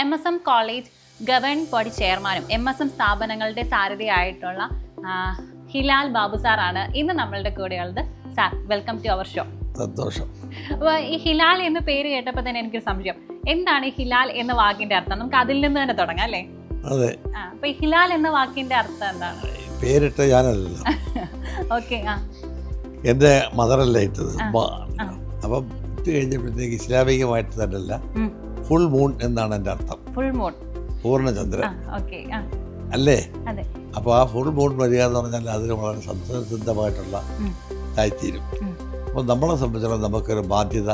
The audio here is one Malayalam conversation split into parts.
MSM കോളേജ് ഗവേണിംഗ് ബോഡി ചെയർമാനും MSM സ്ഥാപനങ്ങളുടെ സാരഥിയായിട്ടുള്ള ഹിലാൽ ബാബു സാറാണ് ഇന്ന് നമ്മളുടെ കൂടെയുള്ളത്. Sir, welcome to our show. സന്തോഷം. അപ്പോൾ ഈ ഹിലാൽ എന്ന പേര് കേട്ടപ്പോൾ തന്നെ എനിക്കൊരു സംശയം, എന്താണ് ഈ ഹിലാൽ എന്ന വാക്കിന്റെ അർത്ഥം? നമുക്ക് അതിൽ നിന്ന് തന്നെ തുടങ്ങാം അല്ലേ? അതെ. അപ്പൊ ഈ ഹിലാൽ എന്ന വാക്കിന്റെ അർത്ഥം എന്താണ്? പേരിട്ട ഞാനല്ലല്ലോ. ഓക്കെ. എൻ്റെ മദറല്ല ഇട്ടത്. അപ്പം ഇട്ട് കഴിഞ്ഞപ്പോഴത്തേക്ക് ഇസ്ലാമികമായിട്ട് തന്നെയല്ല, ഫുൾ മൂൺ എന്നാണ് എൻ്റെ അർത്ഥം. ഫുൾ മൂൺ, പൂർണ്ണചന്ദ്രൻ അല്ലേ? അപ്പോൾ ആ ഫുൾ മൂൺ വരിക എന്ന് പറഞ്ഞാൽ അതിന് വളരെ സത്യസിദ്ധമായിട്ടുള്ള ആയിത്തീരും. അപ്പോൾ നമ്മളെ സംബന്ധിച്ചിടത്തോളം നമുക്കൊരു ബാധ്യത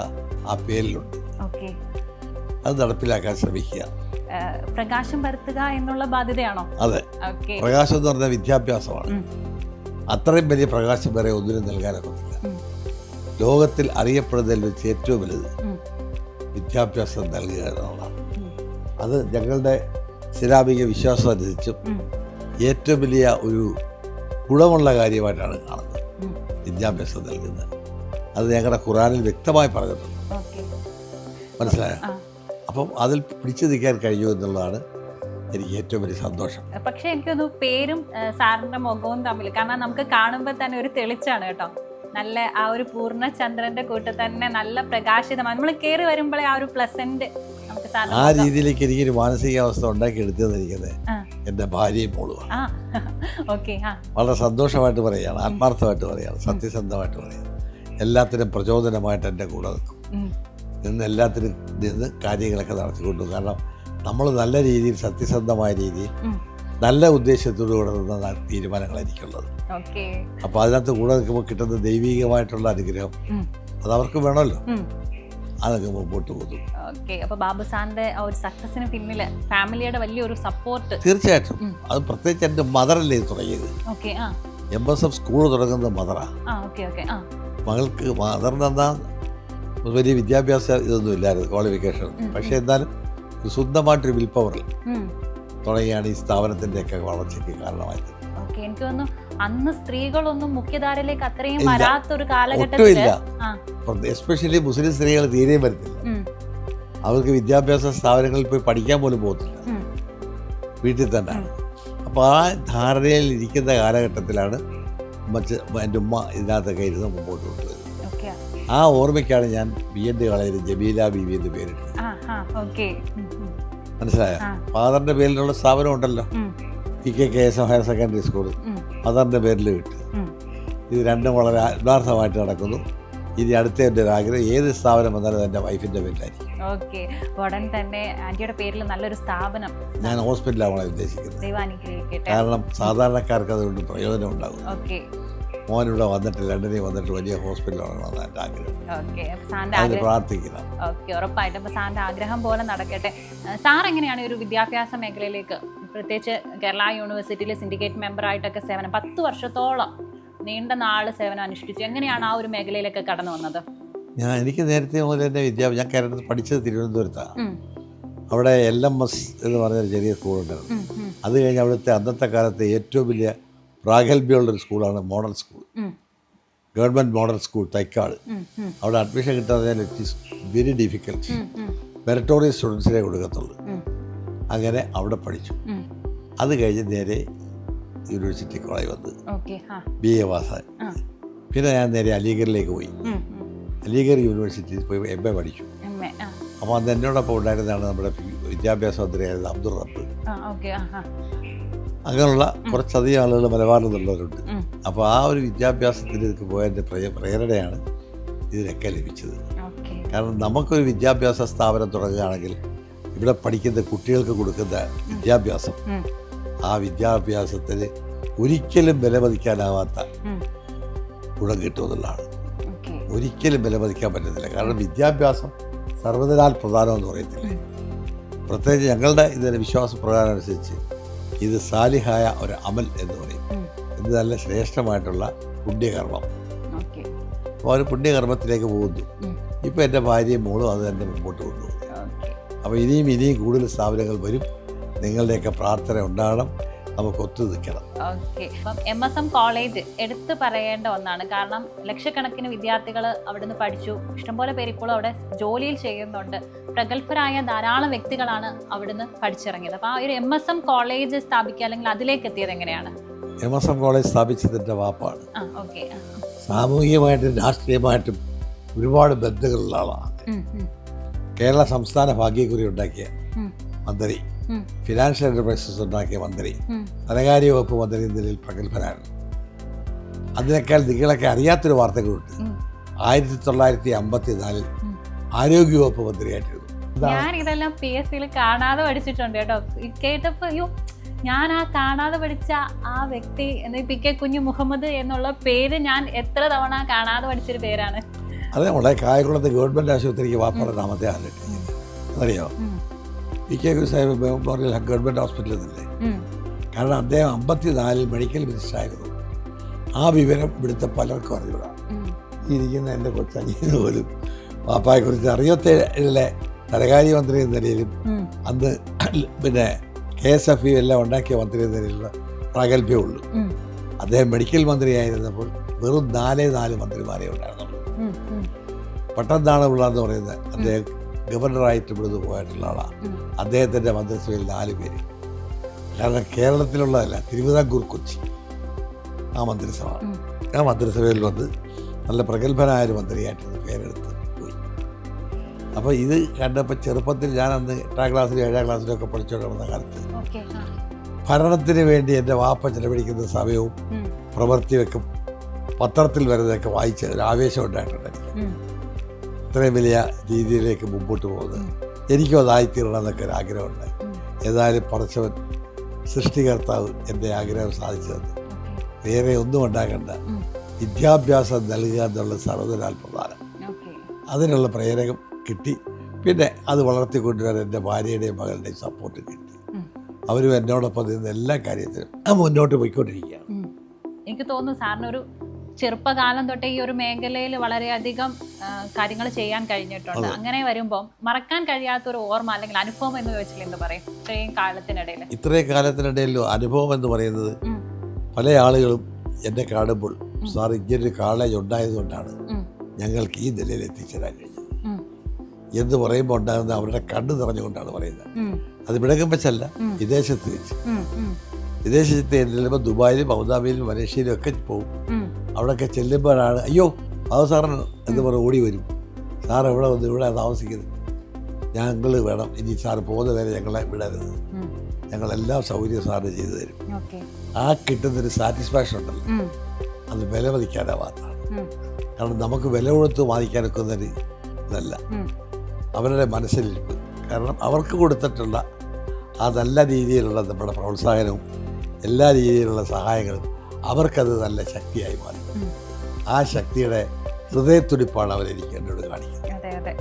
ആ പേരിലുണ്ട്. അത് നടപ്പിലാക്കാൻ ശ്രമിക്കുക. പ്രകാശം പരത്തുക എന്നുള്ള ബാധ്യതയാണോ? അതെ. പ്രകാശം എന്ന് പറഞ്ഞാൽ വിദ്യാഭ്യാസമാണ്. അത്രയും വലിയ പ്രകാശം വരെ ഒന്നിനും നൽകാനൊക്കത്തില്ല. ലോകത്തിൽ അറിയപ്പെടുന്നതിൽ വെച്ച് ഏറ്റവും വലുത് വിദ്യാഭ്യാസം നൽകുക എന്നുള്ളതാണ്. അത് ഞങ്ങളുടെ ഇസ്ലാമിക വിശ്വാസം അനുസരിച്ചും ഏറ്റവും വലിയ ഒരു ഗുണമുള്ള കാര്യമായിട്ടാണ് കാണുന്നത് വിദ്യാഭ്യാസം നൽകുന്നത്. അത് ഞങ്ങളുടെ ഖുറാനിൽ വ്യക്തമായി പറഞ്ഞിട്ടുണ്ട്. മനസ്സിലായോ? അപ്പം അതിൽ പിടിച്ചു നിൽക്കാൻ കഴിയൂ എന്നുള്ളതാണ് എനിക്ക് ഏറ്റവും വലിയ സന്തോഷം. പക്ഷെ എനിക്കൊന്ന് പേരും സാറിന്റെ മുഖവും തമ്മിൽ, കാരണം നമുക്ക് കാണുമ്പോൾ തന്നെ ഒരു തെളിച്ചാണ് കേട്ടോ. നല്ല ആ ഒരു പൂർണ്ണചന്ദ്രന്റെ കൂട്ടത്തിൽ തന്നെ നല്ല പ്രകാശിതമാണ്. നമ്മൾ കയറി വരുമ്പോഴേ ആ ഒരു പ്ലസന്റ് നമുക്ക് ആ രീതിയിലേക്ക് എനിക്കൊരു മാനസികാവസ്ഥ ഉണ്ടാക്കി എടുത്തതെന്നിരിക്കുന്നത് എൻ്റെ ഭാര്യയും മോളുമാണ്. വളരെ സന്തോഷമായിട്ട് പറയുകയാണ്, ആത്മാർത്ഥമായിട്ട് പറയുകയാണ്, സത്യസന്ധമായിട്ട് പറയുകയാണ്. എല്ലാത്തിനും പ്രചോദനമായിട്ട് എൻ്റെ കൂടെ നിൽക്കും. നിന്ന് എല്ലാത്തിനും നിന്ന് കാര്യങ്ങളൊക്കെ നടത്തിക്കൊണ്ടു. കാരണം നമ്മൾ നല്ല രീതിയിൽ സത്യസന്ധമായ രീതിയിൽ നല്ല ഉദ്ദേശത്തോടുകൂടെ നിന്ന തീരുമാനങ്ങളായിരിക്കുള്ളത്. അപ്പോൾ അതിനകത്ത് കൂടെ നിൽക്കുമ്പോൾ കിട്ടുന്ന ദൈവികമായിട്ടുള്ള അനുഗ്രഹം അത് അവർക്ക് വേണമല്ലോ. അതൊക്കെ മുമ്പോട്ട് പോകുന്നു. തീർച്ചയായിട്ടും. അത് പ്രത്യേകിച്ച് എൻ്റെ മദറല്ലേ തുടങ്ങിയത്. MSM സ്കൂൾ തുടങ്ങുന്നത് മദറാണ്. മകൾക്ക് മദറിനെന്താ വലിയ വിദ്യാഭ്യാസ ഇതൊന്നും ഇല്ലായിരുന്നു, ക്വാളിഫിക്കേഷൻ. പക്ഷെ എന്നാലും സ്വന്തമായിട്ടൊരു വിൽ പവറിൽ തുടങ്ങിയാണ് ഈ സ്ഥാപനത്തിൻ്റെയൊക്കെ വളർച്ചയ്ക്ക് കാരണമായത്. എനിക്ക് തോന്നുന്നു അന്ന് സ്ത്രീകളൊന്നും മുഖ്യധാരയിലേക്ക് അത്രയും വരാത്തൊരു കാലഘട്ടത്തില്ല. എസ്പെഷ്യലി മുസ്ലിം സ്ത്രീകൾ തീരെയും വരുന്നില്ല. അവർക്ക് വിദ്യാഭ്യാസ സ്ഥാപനങ്ങളിൽ പോയി പഠിക്കാൻ പോലും പോകത്തില്ല, വീട്ടിൽ തന്നെ. അപ്പോൾ ആ ധാരണയിൽ ഇരിക്കുന്ന കാലഘട്ടത്തിലാണ് എൻ്റെ ഉമ്മ ഇതിനകത്തൊക്കെ ഇരുന്ന് മുമ്പോട്ട് കൊണ്ടുവരുന്നത്. ആ ഓർമ്മയ്ക്കാണ് ഞാൻ BEd കോളേജിൽ ജമീല ബീവി എന്ന് പേരിട്ടത്. മനസ്സിലായോ? ഫാദറിന്റെ പേരിലുള്ള സ്ഥാപനം ഉണ്ടല്ലോ, PKKSM ഹയർ സെക്കൻഡറി സ്കൂൾ, മദറിന്റെ പേരിൽ കിട്ടി. ഇത് രണ്ടും വളരെ ആത്മാർത്ഥമായിട്ട് നടക്കുന്നു. ഇനി അടുത്ത എൻ്റെ ഒരു ആഗ്രഹം ഏത് സ്ഥാപനം വന്നാലും എൻ്റെ വൈഫിന്റെ പേരിലായിരിക്കും. ഉടൻ തന്നെ ആന്റിയുടെ പേരിൽ നല്ലൊരു സ്ഥാപനം ഞാൻ ഹോസ്പിറ്റലാണ് ഉദ്ദേശിക്കുന്നത്. കാരണം സാധാരണക്കാർക്ക് അതുകൊണ്ട് പ്രയോജനം ഉണ്ടാകും. മോനിവിടെ വന്നിട്ട് ലണ്ടനിൽ വന്നിട്ട് വലിയ ഹോസ്പിറ്റലാണ് എൻ്റെ ആഗ്രഹം. അതിന് പ്രാർത്ഥിക്കണം. ഉറപ്പായിട്ടും. അപ്പോൾ സാറിൻ്റെ ആഗ്രഹം പോലെ നടക്കട്ടെ. സാർ എങ്ങനെയാണ് ഒരു വിദ്യാഭ്യാസ മേഖലയിലേക്ക്, പ്രത്യേകിച്ച് കേരള യൂണിവേഴ്സിറ്റിയിലെ സിൻഡിക്കേറ്റ് മെമ്പറായിട്ടൊക്കെ സേവനം 10 വർഷത്തോളം നീണ്ട നാൾ സേവനം അനുഷ്ഠിച്ചു. എങ്ങനെയാണ് ആ ഒരു മേഖലയിലേക്ക് കടന്നു വന്നത്? എനിക്ക് നേരത്തെ മുതൽ തന്നെ ഞാൻ കേരളത്തിൽ പഠിച്ചത് തിരുവനന്തപുരത്താണ്. അവിടെ LMS എന്ന് പറഞ്ഞൊരു ചെറിയ സ്കൂളുണ്ടായിരുന്നു. അത് കഴിഞ്ഞ് അവിടുത്തെ അന്നത്തെ കാലത്തെ ഏറ്റവും വലിയ പ്രാഗൽഭ്യമുള്ളൊരു സ്കൂളാണ് model school, government model school Thycaud. അവിടെ അഡ്മിഷൻ കിട്ടാതെ it is very difficult. Meritorious സ്റ്റുഡൻസിനെ കൊടുക്കത്തുള്ളൂ. അങ്ങനെ അവിടെ പഠിച്ചു. അത് കഴിഞ്ഞ് നേരെ യൂണിവേഴ്സിറ്റി കോളേജ് വന്ന് BA പാസ്സായി. പിന്നെ ഞാൻ നേരെ അലിഗറിലേക്ക് പോയി. അലിഗർ യൂണിവേഴ്സിറ്റിയിൽ പോയി MA പഠിച്ചു. അപ്പോൾ അന്ന് എന്നോടൊപ്പം ഉണ്ടായിരുന്നതാണ് നമ്മുടെ വിദ്യാഭ്യാസ മന്ത്രിയായിരുന്നത് അബ്ദുൾ റബ്ബ്. അങ്ങനെയുള്ള കുറച്ചധികം ആളുകൾ മലബാറിൽ നിന്നുള്ളവരുണ്ട്. അപ്പോൾ ആ ഒരു വിദ്യാഭ്യാസത്തിലേക്ക് പോയതിൻ്റെ പ്രേരണയാണ് ഇതിനൊക്കെ ലഭിച്ചത്. കാരണം നമുക്കൊരു വിദ്യാഭ്യാസ സ്ഥാപനം തുടങ്ങുകയാണെങ്കിൽ ഇവിടെ പഠിക്കുന്ന കുട്ടികൾക്ക് കൊടുക്കുന്ന വിദ്യാഭ്യാസം, ആ വിദ്യാഭ്യാസത്തിന് ഒരിക്കലും വിലമതിക്കാനാവാത്ത ഗുണം കിട്ടുമെന്നുള്ളതാണ്. ഒരിക്കലും വിലമതിക്കാൻ പറ്റത്തില്ല. കാരണം വിദ്യാഭ്യാസം സർവ്വതിനാൽ പ്രധാനമെന്ന് പറയത്തില്ലേ. പ്രത്യേകിച്ച് ഞങ്ങളുടെ ഇതിൻ്റെ വിശ്വാസപ്രകാരം അനുസരിച്ച് ഇത് സാലിഹായ ഒരു അമൽ എന്ന് പറയും. ഇത് നല്ല ശ്രേഷ്ഠമായിട്ടുള്ള പുണ്യകർമ്മം. അപ്പോൾ ഒരു പുണ്യകർമ്മത്തിലേക്ക് പോകുന്നു. ഇപ്പോൾ എൻ്റെ ഭാര്യയും മോളും അത് തന്നെ മുമ്പോട്ട് കൊണ്ടുപോകും. അപ്പോൾ ഇനിയും കൂടുതൽ സ്ഥാപനങ്ങൾ വരും. നിങ്ങളുടെയൊക്കെ പ്രാർത്ഥന ഉണ്ടാകണം. നമുക്ക് ഒത്തു നിൽക്കണം. ഓക്കെ. അപ്പം MSM കോളേജ് എടുത്തു പറയേണ്ട ഒന്നാണ്. കാരണം ലക്ഷക്കണക്കിന് വിദ്യാർത്ഥികൾ അവിടുന്ന് പഠിച്ചു. ഇഷ്ടംപോലെ പേര് ഇപ്പോഴും അവിടെ ജോലിയിൽ ചെയ്യുന്നുണ്ട്. പ്രഗത്ഭരായ ധാരാളം വ്യക്തികളാണ് അവിടുന്ന് പഠിച്ചിറങ്ങിയത്. അപ്പോൾ ആ ഒരു MSM കോളേജ് സ്ഥാപിക്കുക അല്ലെങ്കിൽ അതിലേക്ക് എത്തിയത് എങ്ങനെയാണ്? MSM കോളേജ് സ്ഥാപിച്ചതിൻ്റെ വാപ്പാണ്. ഓക്കെ. സാമൂഹികമായിട്ടും രാഷ്ട്രീയമായിട്ടും ഒരുപാട് ബന്ധങ്ങളുള്ള ആളാണ്. കേരള സംസ്ഥാന ഭാഗ്യക്കുറി ഉണ്ടാക്കിയ മന്ത്രി, ഫിനാൻഷ്യൽ എന്റർപ്രൈസസ് ഉണ്ടാക്കിയ മന്ത്രി, ധനകാര്യ വകുപ്പ് മന്ത്രി എന്ന നിലയിൽ പ്രഗത്ഭനാണ്. അതിനേക്കാൾ നിങ്ങളൊക്കെ അറിയാത്തൊരു വാർത്തകളുണ്ട്. 1954 ആരോഗ്യവകുപ്പ് മന്ത്രിയായിട്ടിരുന്നു. ഞാൻ ഇതെല്ലാം PSC കാണാതെ പഠിച്ചിട്ടുണ്ട് കേട്ടോ. കേട്ടപ്പോ ഞാൻ ആ കാണാതെ പഠിച്ച ആ വ്യക്തി PK കുഞ്ഞു മുഹമ്മദ് എന്നുള്ള പേര് ഞാൻ എത്ര തവണ കാണാതെ പഠിച്ചൊരു പേരാണ്. അതെ, നമ്മളെ കായംകുളത്ത് ഗവൺമെൻറ് ആശുപത്രിക്ക് വാപ്പയുടെ നാമത്തെ ആലിട്ട് അറിയോ? PK സാഹിബ് മെമ്മോറിയൽ ഗവൺമെൻറ് ഹോസ്പിറ്റലിൽ നിന്നല്ലേ. കാരണം അദ്ദേഹം 54 മെഡിക്കൽ മിനിസ്റ്റർ ആയിരുന്നു. ആ വിവരം ഇവിടുത്തെ പലർക്കും അറിയൂടാ. ഇരിക്കുന്ന എൻ്റെ കൊച്ചനിയന് പോലും വാപ്പായെക്കുറിച്ച് അറിയത്തിലെ ധനകാര്യമന്ത്രി എന്ന നിലയിലും അന്ന് പിന്നെ KSFE എല്ലാം ഉണ്ടാക്കിയ മന്ത്രി എന്ന നിലയിലുള്ള പ്രാഗൽഭ്യമുള്ളൂ. അദ്ദേഹം മെഡിക്കൽ മന്ത്രിയായിരുന്നപ്പോൾ വെറും 4 മന്ത്രിമാരെ ഉണ്ടായിരുന്നുള്ളൂ. പട്ടംതാണപിള്ള എന്ന് പറയുന്നത് അദ്ദേഹം ഗവർണറായിട്ട് ഇവിടുന്ന് പോയിട്ടുള്ള ആളാണ്. അദ്ദേഹത്തിൻ്റെ മന്ത്രിസഭയിൽ 4 പേര്. കാരണം കേരളത്തിലുള്ളതല്ല, തിരുവിതാംകൂർ കൊച്ചി ആ മന്ത്രിസഭ. ആ മന്ത്രിസഭയിൽ വന്ന് നല്ല പ്രഗത്ഭനായൊരു മന്ത്രിയായിട്ട് പേരെടുത്ത് പോയി. അപ്പോൾ ഇത് കണ്ടപ്പോൾ ചെറുപ്പത്തിൽ ഞാൻ അന്ന് 8ാം ക്ലാസ്സിലും 7ാം ക്ലാസ്സിലും ഒക്കെ പഠിച്ചുകൊണ്ടിരുന്ന കാലത്ത് ഭരണത്തിന് വേണ്ടി എൻ്റെ വാപ്പ ചെലവഴിക്കുന്ന സമയവും പ്രവൃത്തിയൊക്കെ പത്രത്തിൽ വരുന്നതൊക്കെ വായിച്ച് ഒരു ആവേശം ഉണ്ടായിട്ടുണ്ട്. ഇത്രയും വലിയ രീതിയിലേക്ക് മുമ്പോട്ട് പോകുന്നത് എനിക്കും അതായിത്തീരണം എന്നൊക്കെ ഒരു ആഗ്രഹമുണ്ട്. ഏതായാലും പടച്ചവൻ സൃഷ്ടികർത്താവ് എൻ്റെ ആഗ്രഹം സാധിച്ചു തന്നു. വേറെ ഒന്നും ഉണ്ടാകണ്ട, വിദ്യാഭ്യാസം നൽകുക എന്നുള്ളത് സർവ്വനാൽ പ്രധാനം. അതിനുള്ള പ്രേരകം കിട്ടി. പിന്നെ അത് വളർത്തിക്കൊണ്ടുവരാൻ എൻ്റെ ഭാര്യയുടെയും മകളുടെയും സപ്പോർട്ട് കിട്ടി. അവരും എന്നോടൊപ്പം നിന്ന് എല്ലാ കാര്യത്തിലും മുന്നോട്ട് പോയിക്കൊണ്ടിരിക്കുകയാണ്. എനിക്ക് തോന്നുന്നു സാറിനൊരു ചെറുപ്പകാലം തൊട്ടേ ഈ ഒരു മേഖലയിൽ വളരെയധികം കാര്യങ്ങൾ ചെയ്യാൻ കഴിഞ്ഞിട്ടുണ്ട്. അങ്ങനെ വരുമ്പോൾ മറക്കാൻ കഴിയാത്തൊരു ഓർമ്മ അല്ലെങ്കിൽ അനുഭവം എന്ന് ചോദിച്ചാൽ എന്ത് പറയും? ഇത്രയും കാലത്തിനിടയിൽ അനുഭവം എന്ന് പറയുന്നത്, പല ആളുകളും എന്നെ കാണുമ്പോൾ സാർ ഇങ്ങനൊരു കോളേജ് ഉണ്ടായതുകൊണ്ടാണ് ഞങ്ങൾക്ക് ഈ നിലയിൽ എത്തിച്ചേരാൻ കഴിഞ്ഞത് എന്ന് പറയുമ്പോൾ ഉണ്ടാകുന്ന അവരുടെ കണ്ണ് നിറഞ്ഞുകൊണ്ടാണ് പറയുന്നത്. അത് വിടകം വെച്ചല്ല, വിദേശത്ത് വെച്ച്. വിദേശത്ത് ചെല്ലുമ്പോൾ ദുബായിലും അബുദാബിയിലും മലേഷ്യയിലും ഒക്കെ പോകും. അവിടെയൊക്കെ ചെല്ലുമ്പോഴാണ് അയ്യോ അത് സാറിന് എന്ന് പറഞ്ഞ് ഓടി വരും. സാർ എവിടെ വന്ന് ഇവിടെ താമസിക്കുന്നത്, ഞങ്ങൾ വേണം, ഇനി സാർ പോകുന്ന വരെ ഞങ്ങളെ വിടരുത്, ഞങ്ങളെല്ലാം സൗകര്യം സാറിന് ചെയ്തു തരും. ആ കിട്ടുന്നൊരു സാറ്റിസ്ഫാക്ഷൻ ഉണ്ടല്ലോ, അത് വില മതിക്കാനാവാത്തതാണ്. കാരണം നമുക്ക് വില കൊടുത്ത് വാങ്ങിക്കാനൊക്കുന്നൊരു ഇതല്ല, അവരുടെ മനസ്സിലിരിപ്പ്. കാരണം അവർക്ക് കൊടുത്തിട്ടുള്ള ആ നല്ല രീതിയിലുള്ള നമ്മുടെ പ്രോത്സാഹനവും എല്ലാ രീതിയിലുള്ള സഹായങ്ങളും അവർക്കത് നല്ല ശക്തിയായി മാറി. ആ ശക്തിയുടെ ഹൃദയത്തുടിപ്പാണ് അവരെനിക്ക് എന്നോട് കാണിക്കുന്നത്. അതെ അതെ,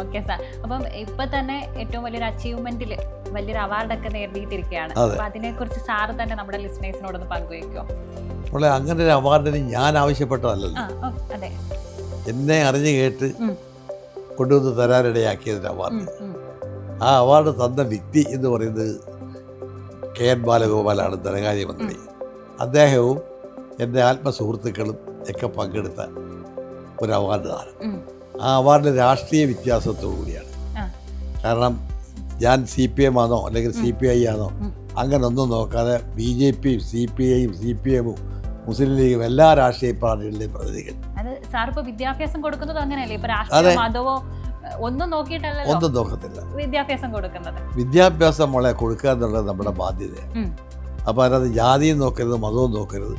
ഓക്കെ സാർ. അപ്പം ഇപ്പൊ തന്നെ ഏറ്റവും വലിയൊരു അച്ചീവ്മെന്റിൽ വലിയൊരു അവാർഡൊക്കെ നേടിയിട്ടിരിക്കുകയാണ്. അപ്പൊ അതിനെക്കുറിച്ച് സാറ് തന്നെ നമ്മുടെ ലിസണേഴ്സിനോടൊന്ന് പങ്കുവയ്ക്കും. അപ്പോൾ അങ്ങനെ ഒരു അവാർഡിന് ഞാൻ ആവശ്യപ്പെട്ടതല്ലല്ലോ, എന്നെ അറിഞ്ഞു കേട്ട് കൊണ്ടുവന്ന് തരാനിടയാക്കിയതൊരു അവാർഡ്. ആ അവാർഡ് തന്ന വ്യക്തി എന്ന് പറയുന്നത് KN ബാലഗോപാലാണ്, ധനകാര്യമന്ത്രി. അദ്ദേഹവും എൻ്റെ ആത്മസുഹൃത്തുക്കളും ഒക്കെ പങ്കെടുത്ത ഒരു അവാർഡാണ്. ആ അവാർഡ് രാഷ്ട്രീയ വ്യത്യാസത്തോടു കൂടിയാണ്. കാരണം ഞാൻ CPM ആണോ അല്ലെങ്കിൽ CPI ആണോ അങ്ങനൊന്നും നോക്കാതെ BJPയും CPIയും CPM-ഉം മുസ്ലിം ലീഗും എല്ലാ രാഷ്ട്രീയ പാർട്ടികളുടെയും പ്രതിനിധികൾ. വിദ്യാഭ്യാസം കൊടുക്കുന്നത് അങ്ങനെയല്ലേ? ഇപ്പൊ രാഷ്ട്രീയ മതമോ ഒന്നും നോക്കിയിട്ടല്ല, ഒന്നും നോക്കത്തില്ല. വിദ്യാഭ്യാസം കൊടുക്കുന്നത്, വിദ്യാഭ്യാസം മോളെ കൊടുക്കുക എന്നുള്ളത് നമ്മുടെ ബാധ്യതയാണ്. അപ്പോൾ അതിനകത്ത് ജാതിയും നോക്കരുത്, മതവും നോക്കരുത്,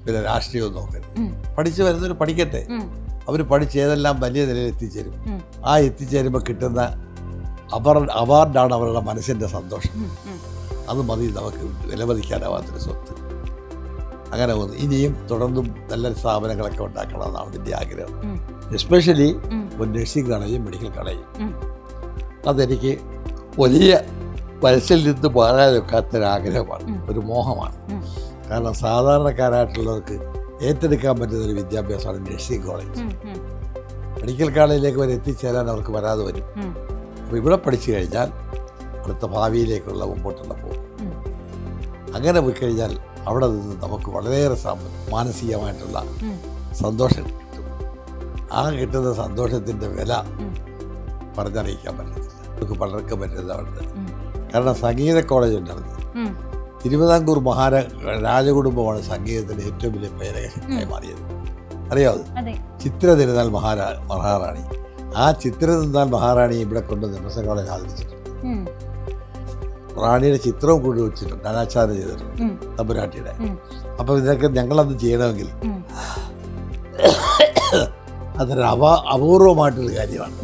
പിന്നെ രാഷ്ട്രീയവും നോക്കരുത്. പഠിച്ചു വരുന്നവർ പഠിക്കട്ടെ, അവർ പഠിച്ച് ഏതെല്ലാം വലിയ നിലയിൽ എത്തിച്ചേരും. ആ എത്തിച്ചേരുമ്പോൾ കിട്ടുന്ന അവാർഡാണ് അവരുടെ മനസ്സിൻ്റെ സന്തോഷം. അത് മതി നമുക്ക് വിലമതിക്കാനാവാത്തൊരു സ്വത്ത്. അങ്ങനെ പോകുന്നു. ഇനിയും തുടർന്നും നല്ല സ്ഥാപനങ്ങളൊക്കെ ഉണ്ടാക്കണമെന്നാണ് എൻ്റെ ആഗ്രഹം. എസ്പെഷ്യലി ഒരു നഴ്സിംഗ് കോളേജും മെഡിക്കൽ കോളേജും. അതെനിക്ക് വലിയ മനസ്സിൽ നിന്ന് മാറാൻ വെക്കാത്തൊരാഗ്രഹമാണ്, ഒരു മോഹമാണ്. കാരണം സാധാരണക്കാരായിട്ടുള്ളവർക്ക് ഏറ്റെടുക്കാൻ പറ്റുന്നൊരു വിദ്യാഭ്യാസമാണ് നഴ്സിംഗ് കോളേജ്. മെഡിക്കൽ കോളേജിലേക്ക് വരെ എത്തിച്ചേരാൻ അവർക്ക് വരാതെ വരും. അപ്പോൾ ഇവിടെ പഠിച്ചു കഴിഞ്ഞാൽ അടുത്ത ഭാവിയിലേക്കുള്ള മുമ്പോട്ടുള്ള പോകും. അങ്ങനെ പോയി കഴിഞ്ഞാൽ അവിടെ നിന്ന് നമുക്ക് വളരെയേറെ മാനസികമായിട്ടുള്ള സന്തോഷം കിട്ടും. ആ കിട്ടുന്ന സന്തോഷത്തിൻ്റെ വില പറഞ്ഞറിയിക്കാൻ പറ്റത്തില്ല. നമുക്ക് പലർക്കും പറ്റുന്നതാണ്. കാരണം സംഗീത കോളേജ് ഉണ്ടായിരുന്നു. തിരുവിതാംകൂർ രാജകുടുംബമാണ് സംഗീതത്തിൻ്റെ ഏറ്റവും വലിയ പ്രേരകശക്തിയായി മാറിയത്. അറിയാവോ? ചിത്ര തിരുനാൾ മഹാറാണി. ആ ചിത്ര തിരുനാൾ മഹാറാണിയെ ഇവിടെ കൊണ്ട് നിയമസഭ കോളേജ് ആദരിച്ചിട്ടുണ്ട്. റാണിയുടെ ചിത്രവും കൂടി വെച്ചിട്ടുണ്ട്, അനാച്ഛാദനം ചെയ്തിട്ടുണ്ട് തമ്പുരാട്ടിയുടെ. അപ്പം ഇതൊക്കെ ഞങ്ങളത് ചെയ്യണമെങ്കിൽ അതൊരു അപൂർവമായിട്ടൊരു കാര്യമാണ്.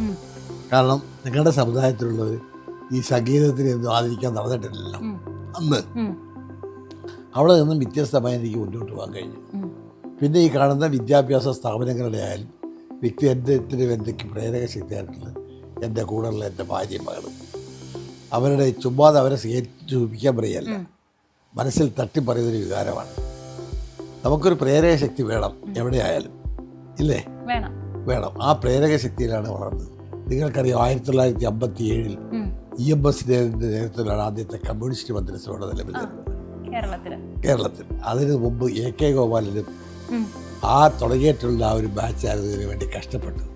കാരണം നിങ്ങളുടെ സമുദായത്തിലുള്ളവർ ഈ സംഗീതത്തിന് ഒന്നും ആദരിക്കാൻ നടന്നിട്ടില്ലല്ലോ അന്ന്. അവിടെ നിന്നും വ്യത്യസ്തമായി എനിക്ക് മുന്നോട്ട് പോകാൻ കഴിഞ്ഞു. പിന്നെ ഈ കാണുന്ന വിദ്യാഭ്യാസ സ്ഥാപനങ്ങളുടെ ആയാലും വ്യക്തിത്വത്തിനും എന്തൊക്കെ പ്രേരക ശക്തിയായിട്ടുള്ളത് എൻ്റെ കൂടെയുള്ള എൻ്റെ ഭാര്യയും മകളും. അവരുടെ ചുമ്മാതെ അവരെ സൂചിപ്പിക്കാൻ പറയല്ല, മനസ്സിൽ തട്ടിപ്പറയുന്നൊരു വികാരമാണ്. നമുക്കൊരു പ്രേരക ശക്തി വേണം എവിടെയായാലും, ഇല്ലേ? വേണം. ആ പ്രേരക ശക്തിയിലാണ് വളർന്നത്. നിങ്ങൾക്കറിയാം, 1957 EMS നേതൃത്വത്തിലാണ് ആദ്യത്തെ കമ്മ്യൂണിസ്റ്റ് മന്ത്രിസഭ നിലവിൽ വരുന്നത് കേരളത്തിൽ. അതിനു മുമ്പ് AK ഗോപാലനും ആ തുടങ്ങിയിട്ടുള്ള ആ ഒരു ബാച്ചായിരുന്നു ഇതിനു വേണ്ടി കഷ്ടപ്പെട്ടത്.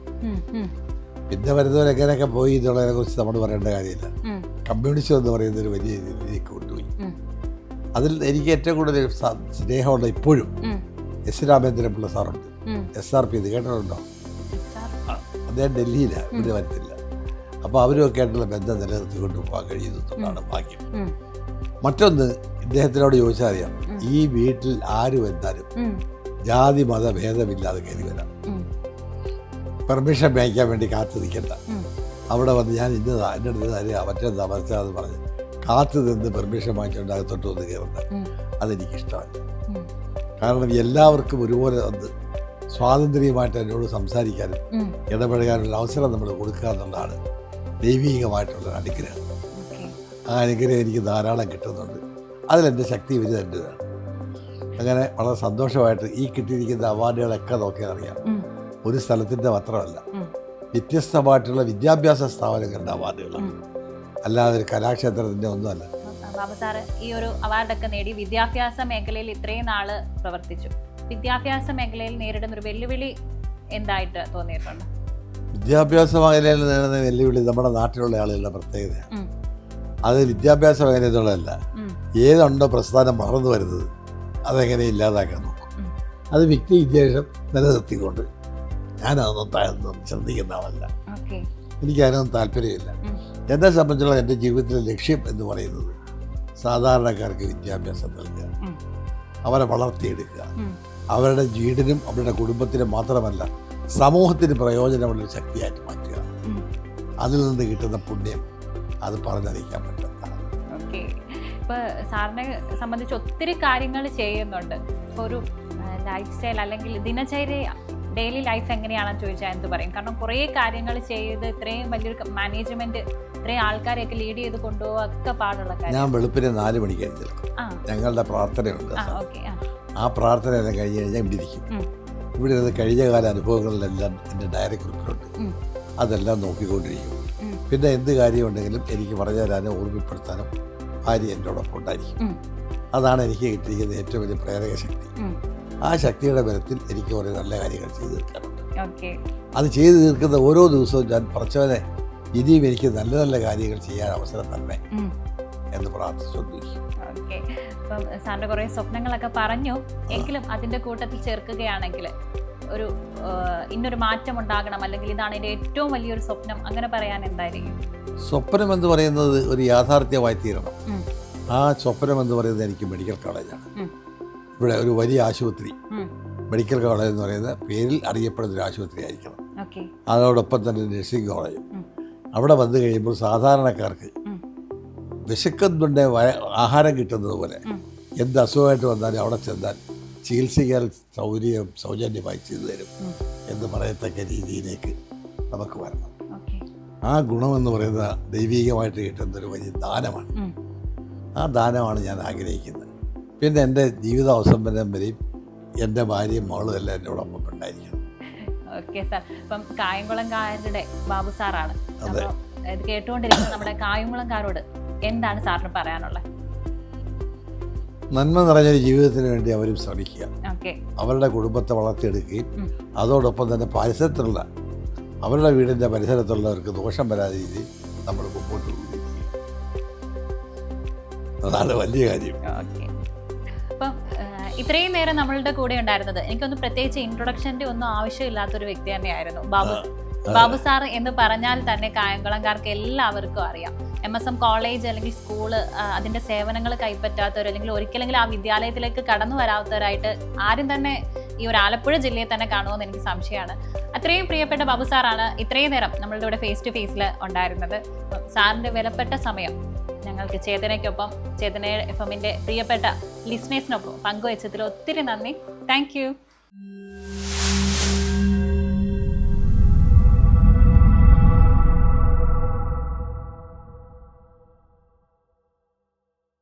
പിന്നെ വരുന്നവരെങ്ങനെയൊക്കെ പോയി എന്നുള്ളതിനെ കുറിച്ച് നമ്മൾ പറയേണ്ട കാര്യമില്ല. കമ്മ്യൂണിസം എന്ന് പറയുന്ന ഒരു വലിയ രീതിയിലേക്ക് കൊണ്ടുപോയി. അതിൽ എനിക്ക് ഏറ്റവും കൂടുതൽ സ്നേഹമുള്ള ഇപ്പോഴും S രാമേന്ദ്രപിള്ള സാറുണ്ട്. SRP ഇത് കേട്ടിട്ടുണ്ടോ? അദ്ദേഹം ഡൽഹിയിലാണ്, ഇവിടെ വരത്തില്ല. അപ്പോൾ അവരുമൊക്കെ ആയിട്ടുള്ള ബന്ധം നിലനിർത്തിക്കൊണ്ട് പോകാൻ കഴിയുന്നതാണ് ഭാഗ്യം. മറ്റൊന്ന്, ഇദ്ദേഹത്തിനോട് ചോദിച്ചാൽ അറിയാം, ഈ വീട്ടിൽ ആരും എന്തായാലും ജാതി മത ഭേദമില്ലാതെ കയറി വരാം. പെർമിഷൻ മേടിക്കാൻ വേണ്ടി കാത്തു നിൽക്കണ്ട. അവിടെ വന്ന് ഞാൻ ഇന്നതാ, എൻ്റെ അടുത്ത് അറിയാം, മറ്റേതാ മറിച്ചാന്ന് പറഞ്ഞ് കാത്തു നിന്ന് പെർമിഷൻ വാങ്ങിച്ചുകൊണ്ട് അകത്തോട്ട് വന്ന് കയറുന്നത് അതെനിക്കിഷ്ടമല്ല. കാരണം എല്ലാവർക്കും ഒരുപോലെ വന്ന് സ്വാതന്ത്ര്യമായിട്ട് എന്നോട് സംസാരിക്കാനും ഇടപഴകാനുള്ള അവസരം നമ്മൾ കൊടുക്കുക എന്നുള്ളതാണ് ദൈവീകമായിട്ടുള്ള അനുഗ്രഹം. ആ അനുഗ്രഹം എനിക്ക് ധാരാളം കിട്ടുന്നുണ്ട്. അതിലെൻ്റെ ശക്തി വരുന്നതാണ്. അങ്ങനെ വളരെ സന്തോഷമായിട്ട് ഈ കിട്ടിയിരിക്കുന്ന അവാർഡുകളൊക്കെ നോക്കിയാൽ അറിയാം, ഒരു സ്ഥലത്തിൻ്റെ മാത്രമല്ല, വ്യത്യസ്തമായിട്ടുള്ള വിദ്യാഭ്യാസ സ്ഥാപനങ്ങളുടെ അവാർഡുകളാണ്, അല്ലാതെ ഒരു കലാക്ഷേത്രത്തിൻ്റെ ഒന്നുമല്ല. ബാബു സാറ് ഈ ഒരു അവാർഡൊക്കെ നേടി വിദ്യാഭ്യാസ മേഖലയിൽ ഇത്രയും നാൾ പ്രവർത്തിച്ചു. വിദ്യാഭ്യാസ മേഖലയിൽ നേരിടുന്ന ഒരു വെല്ലുവിളി എന്തായിട്ട് തോന്നിയിട്ടുണ്ട്? വിദ്യാഭ്യാസ മേഖലയിൽ നേരിടുന്ന വെല്ലുവിളി നമ്മുടെ നാട്ടിലുള്ള ആളുകളുടെ പ്രത്യേകതയാണ്. അത് വിദ്യാഭ്യാസ മേഖലയിലുള്ളതല്ല, ഏതുണ്ടോ പ്രസ്ഥാനം വളർന്നു വരുന്നത് അതെങ്ങനെ ഇല്ലാതാക്കാൻ നോക്കും. അത് വ്യക്തി വിദ്യാഭ്യാസം നിലനിർത്തിക്കൊണ്ട് ഞാനതൊന്നും ശ്രദ്ധിക്കുന്ന ആളല്ല. എനിക്കതിനൊന്നും താല്പര്യമില്ല. എന്നെ സംബന്ധിച്ചുള്ള എൻ്റെ ജീവിതത്തിലെ ലക്ഷ്യം എന്ന് പറയുന്നത് സാധാരണക്കാർക്ക് വിദ്യാഭ്യാസം നൽകുക, അവരെ വളർത്തിയെടുക്കുക, അവരുടെ വീടിനും അവരുടെ കുടുംബത്തിനും മാത്രമല്ല സമൂഹത്തിന് പ്രയോജനമുള്ള ശക്തിയായിട്ട് മാറ്റുക. അതിൽ നിന്ന് കിട്ടുന്ന പുണ്യം അത് പറഞ്ഞറിയിക്കാൻ പറ്റുന്നതാണ്. ഓക്കെ, ഇപ്പോൾ സാറിനെ സംബന്ധിച്ച് ഒത്തിരി കാര്യങ്ങൾ ചെയ്യുന്നുണ്ട്. ഇപ്പോൾ ഒരു ലൈഫ് സ്റ്റൈൽ അല്ലെങ്കിൽ ദിനചര്യ, ഡെയിലി ലൈഫ് എങ്ങനെയാണെന്ന് ചോദിച്ചാൽ എന്ത് പറയും? കാരണം കുറേ കാര്യങ്ങൾ ചെയ്ത് ഇത്രയും വലിയൊരു മാനേജ്മെന്റ്, ഇത്രയും ആൾക്കാരെയൊക്കെ ലീഡ് ചെയ്ത് കൊണ്ടുപോകുക ഒക്കെ പാടുള്ള കാര്യം. ഞാൻ വെളുപ്പിനെ 4 മണിക്ക് എഴുന്നേൽക്കും. ഞങ്ങളുടെ പ്രാർത്ഥനയുണ്ട്. ആ പ്രാർത്ഥന എല്ലാം കഴിഞ്ഞ് കഴിഞ്ഞാൽ ഇവിടെ ഇരിക്കും. ഇവിടെ ഇരുന്ന് കഴിഞ്ഞ കാല അനുഭവങ്ങളിലെല്ലാം എൻ്റെ ഡയറി കുറിപ്പിലുണ്ട്. അതെല്ലാം നോക്കിക്കൊണ്ടിരിക്കും. പിന്നെ എന്ത് കാര്യമുണ്ടെങ്കിലും എനിക്ക് പറഞ്ഞു തരാനും ഓർമ്മപ്പെടുത്താനും ഭാര്യ എന്നോടൊപ്പം ഉണ്ടായിരിക്കും. അതാണ് എനിക്ക് കിട്ടിയിരിക്കുന്ന ഏറ്റവും വലിയ പ്രേരക ശക്തി. ആ ശക്തിയുടെ ബലത്തിൽ എനിക്ക് കുറേ നല്ല കാര്യങ്ങൾ ചെയ്തു തീർക്കാറുണ്ട്. അത് ചെയ്തു തീർക്കുന്ന ഓരോ ദിവസവും ഞാൻ പറച്ചവനെ ഇനിയും എനിക്ക് നല്ല നല്ല കാര്യങ്ങൾ ചെയ്യാൻ അവസരം തന്നെ എന്ന് പ്രാർത്ഥിച്ചുകൊണ്ടിരിക്കും. ഓക്കെ, അപ്പം സാറിൻ്റെ കുറേ സ്വപ്നങ്ങളൊക്കെ പറഞ്ഞു, എങ്കിലും അതിൻ്റെ കൂട്ടത്തിൽ ചേർക്കുകയാണെങ്കിൽ ഒരു ഇന്നൊരു മാറ്റം ഉണ്ടാകണം, അല്ലെങ്കിൽ ഇതാണ് എൻ്റെ ഏറ്റവും വലിയൊരു സ്വപ്നം, അങ്ങനെ പറയാൻ എന്തായിരിക്കും? സ്വപ്നം എന്ന് പറയുന്നത് ഒരു യാഥാർത്ഥ്യമായി തീരണം. ആ സ്വപ്നം എന്ന് പറയുന്നത് എനിക്ക് മെഡിക്കൽ കോളേജാണ്. ഇവിടെ ഒരു വലിയ ആശുപത്രി, മെഡിക്കൽ കോളേജ് എന്ന് പറയുന്ന പേരിൽ അറിയപ്പെടുന്ന ഒരു ആശുപത്രി ആയിരിക്കണം. അതോടൊപ്പം തന്നെ നഴ്സിംഗ് കോളേജും. അവിടെ വന്നു കഴിയുമ്പോൾ സാധാരണക്കാർക്ക് വിശക്കുന്നുണ്ട് ആഹാരം കിട്ടുന്നത് പോലെ എന്ത് അസുഖമായിട്ട് വന്നാലും അവിടെ ചെന്നാൽ ചികിത്സിക്കാൻ സൗജന്യമായി ചെയ്തു തരും എന്ന് പറയത്തക്ക രീതിയിലേക്ക് നമുക്ക് വരണം. ആ ഗുണമെന്ന് പറയുന്ന ദൈവികമായിട്ട് കിട്ടുന്നൊരു വലിയ ദാനമാണ്. ആ ദാനമാണ് ഞാൻ ആഗ്രഹിക്കുന്നത്. പിന്നെ എൻ്റെ ജീവിതാവസാനം വരെയും എൻ്റെ ഭാര്യയും മകളും എല്ലാം എന്നോടൊപ്പം ഉണ്ടായിരിക്കണം. ഓക്കെ സാർ, ഇപ്പം കായംകുളംകാരുടെ ബാബു സാറാണ്. അപ്പോൾ ഇത് കേട്ടുകൊണ്ടിരിക്കുന്ന നമ്മുടെ കായംകുളംകാരോട് എന്താണ് സാറിന് പറയാനുള്ളത്? നന്മ നിറഞ്ഞൊരു ജീവിതത്തിന് വേണ്ടി അവരും ശ്രമിക്കുക, ഓക്കെ. അവരുടെ കുടുംബത്തെ വളർത്തിയെടുക്കുകയും അതോടൊപ്പം തന്നെ പരിസരത്തുള്ള അവരുടെ വീടിൻ്റെ പരിസരത്തുള്ളവർക്ക് ദോഷം വരാതെ രീതിയിൽ നമ്മൾ മുമ്പോട്ട് പോവുകയും ചെയ്യും. അതാണ് വലിയ കാര്യം. ഓക്കെ. അപ്പം ഇത്രയും നേരം നമ്മളുടെ കൂടെ ഉണ്ടായിരുന്നത് എനിക്കൊന്ന് പ്രത്യേകിച്ച് ഇൻട്രൊഡക്ഷൻ്റെ ഒന്നും ആവശ്യമില്ലാത്തൊരു വ്യക്തി തന്നെയായിരുന്നു ബാബു സാർ എന്ന് പറഞ്ഞാൽ തന്നെ കായംകുളംകാർക്ക് എല്ലാവർക്കും അറിയാം. MSM കോളേജ് അല്ലെങ്കിൽ സ്കൂള് അതിൻ്റെ സേവനങ്ങൾ കൈപ്പറ്റാത്തവർ അല്ലെങ്കിൽ ഒരിക്കലെങ്കിലും ആ വിദ്യാലയത്തിലേക്ക് കടന്നു വരാത്തവരായിട്ട് ആരും തന്നെ ഈ ഒരു ആലപ്പുഴ ജില്ലയെ തന്നെ കാണുമെന്ന് എനിക്ക് സംശയമാണ്. അത്രയും പ്രിയപ്പെട്ട ബാബു സാറാണ് ഇത്രയും നേരം നമ്മളുടെ കൂടെ ഫേസ് ടു ഫേസിൽ ഉണ്ടായിരുന്നത്. സാറിൻ്റെ വിലപ്പെട്ട സമയം ഞങ്ങൾക്ക് ചേതനയ്ക്കൊപ്പം ചേതന FM-ന്റെ പ്രിയപ്പെട്ട ലിസ്ണേഴ്സിനൊപ്പം പങ്കുവച്ചതിൽ ഒത്തിരി നന്ദി. Thank you.